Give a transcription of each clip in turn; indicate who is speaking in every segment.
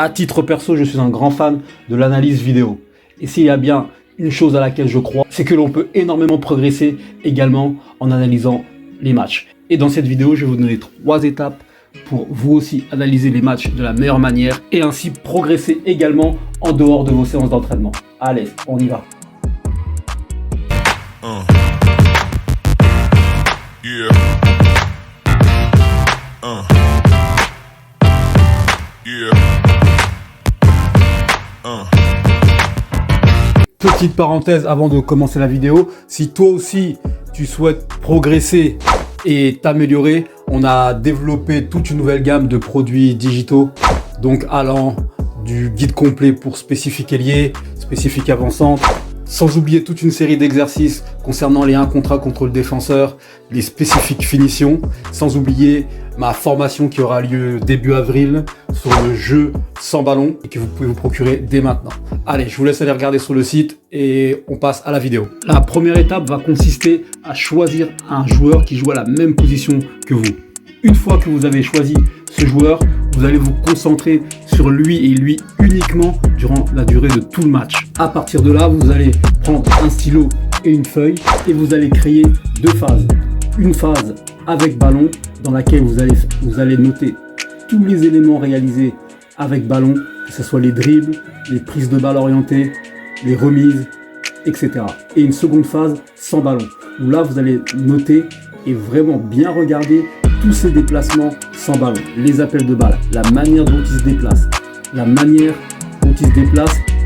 Speaker 1: À titre perso, je suis un grand fan de l'analyse vidéo. Et s'il y a bien une chose à laquelle je crois, c'est que l'on peut énormément progresser également en analysant les matchs. Et dans cette vidéo, je vais vous donner 3 étapes pour vous aussi analyser les matchs de la meilleure manière et ainsi progresser également en dehors de vos séances d'entraînement. Allez, on y va. Petite parenthèse avant de commencer la vidéo, si toi aussi tu souhaites progresser et t'améliorer, on a développé toute une nouvelle gamme de produits digitaux, donc allant du guide complet pour spécifiques ailiers, spécifiques avancantes, sans oublier toute une série d'exercices concernant les 1 contre 1 contre le défenseur, les spécifiques finitions, sans oublier ma formation qui aura lieu début avril sur le jeu sans ballon et que vous pouvez vous procurer dès maintenant. Allez, je vous laisse aller regarder sur le site et on passe à la vidéo. La première étape va consister à choisir un joueur qui joue à la même position que vous. Une fois que vous avez choisi ce joueur, vous allez vous concentrer sur lui et lui uniquement durant la durée de tout le match. À partir de là, vous allez prendre un stylo et une feuille et vous allez créer 2 phases. Une phase avec ballon dans laquelle vous allez noter tous les éléments réalisés avec ballon, que ce soit les dribbles, les prises de balle orientées, les remises, etc. Et une seconde phase sans ballon, où là vous allez noter et vraiment bien regarder tous ces déplacements sans ballon, les appels de balle, la manière dont ils se déplacent,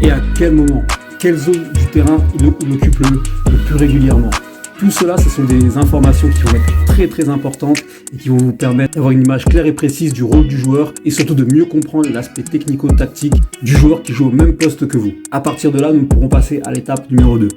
Speaker 1: et à quel moment, quelle zone du terrain il occupe le plus régulièrement. Tout cela, ce sont des informations qui vont être très importantes et qui vont vous permettre d'avoir une image claire et précise du rôle du joueur et surtout de mieux comprendre l'aspect technico-tactique du joueur qui joue au même poste que vous. À partir de là, nous pourrons passer à l'étape numéro 2.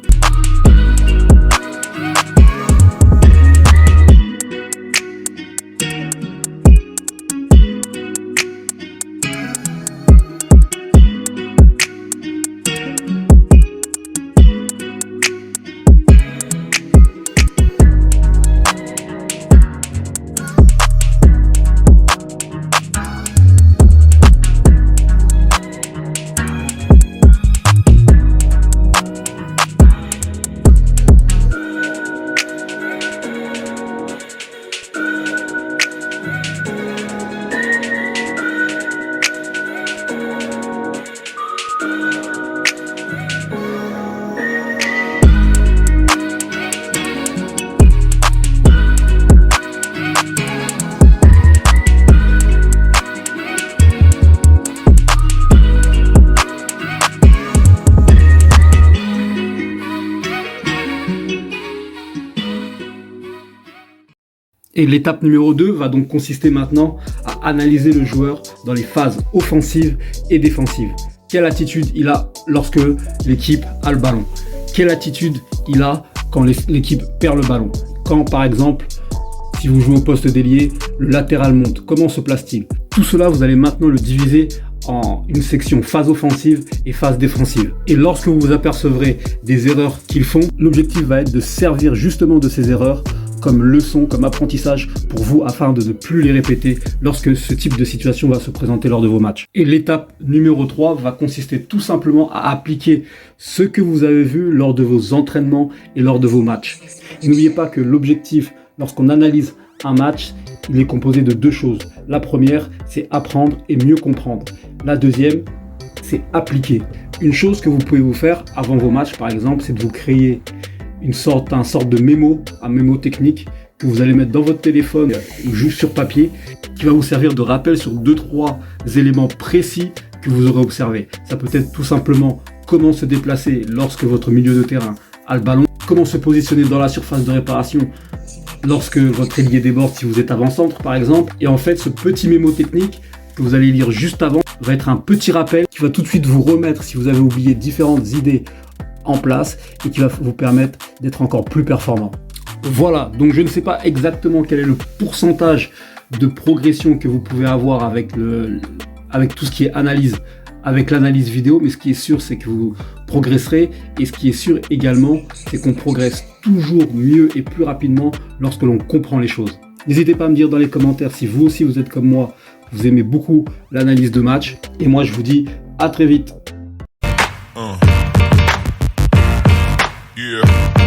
Speaker 1: Et l'étape numéro 2 va donc consister maintenant à analyser le joueur dans les phases offensives et défensives. Quelle attitude il a lorsque l'équipe a le ballon? Quelle attitude il a quand l'équipe perd le ballon? Quand par exemple, si vous jouez au poste d'ailier, le latéral monte, comment se place-t-il? Tout cela, vous allez maintenant le diviser en une section phase offensive et phase défensive. Et lorsque vous vous apercevrez des erreurs qu'ils font, l'objectif va être de servir justement de ces erreurs comme leçon, comme apprentissage pour vous afin de ne plus les répéter lorsque ce type de situation va se présenter lors de vos matchs. Et l'étape numéro 3 va consister tout simplement à appliquer ce que vous avez vu lors de vos entraînements et lors de vos matchs. Et n'oubliez pas que l'objectif lorsqu'on analyse un match, il est composé de 2 choses. La première, c'est apprendre et mieux comprendre. La deuxième, c'est appliquer. Une chose que vous pouvez vous faire avant vos matchs, par exemple, c'est de vous créer un sorte de mémo, un mémo technique que vous allez mettre dans votre téléphone ou juste sur papier, qui va vous servir de rappel sur 2-3 éléments précis que vous aurez observés. Ça peut être tout simplement comment se déplacer lorsque votre milieu de terrain a le ballon, comment se positionner dans la surface de réparation lorsque votre ailier déborde si vous êtes avant-centre par exemple. Et en fait, ce petit mémo technique que vous allez lire juste avant va être un petit rappel qui va tout de suite vous remettre, si vous avez oublié différentes idées en place, et qui va vous permettre d'être encore plus performant. Voilà, donc je ne sais pas exactement quel est le pourcentage de progression que vous pouvez avoir avec tout ce qui est analyse, avec l'analyse vidéo, mais ce qui est sûr, c'est que vous progresserez, et ce qui est sûr également, c'est qu'on progresse toujours mieux et plus rapidement lorsque l'on comprend les choses. N'hésitez pas à me dire dans les commentaires si vous aussi vous êtes comme moi, vous aimez beaucoup l'analyse de match. Et moi, je vous dis à très vite.
Speaker 2: Yeah.